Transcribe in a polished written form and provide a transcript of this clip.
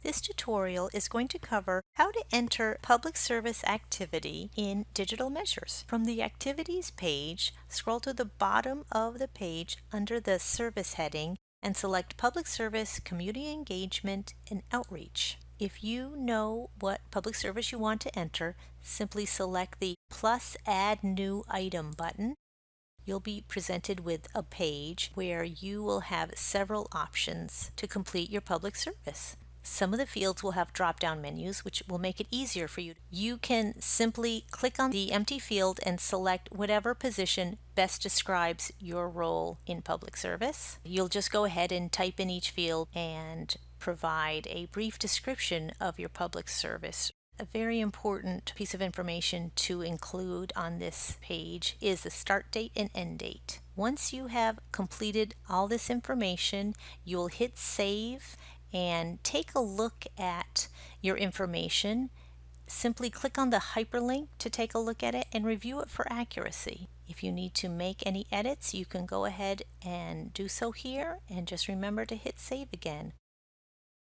This tutorial is going to cover how to enter public service activity in Digital Measures. From the Activities page, scroll to the bottom of the page under the Service heading and select Public Service, Community Engagement, and Outreach. If you know what public service you want to enter, simply select the plus Add New Item button. You'll be presented with a page where you will have several options to complete your public service. Some of the fields will have drop-down menus, which will make it easier for you. You can simply click on the empty field and select whatever position best describes your role in public service. You'll just go ahead and type in each field and provide a brief description of your public service. A very important piece of information to include on this page is the start date and end date. Once you have completed all this information, you'll hit save and take a look at your information. Simply click on the hyperlink to take a look at it and review it for accuracy. If you need to make any edits, you can go ahead and do so here, and just remember to hit save again.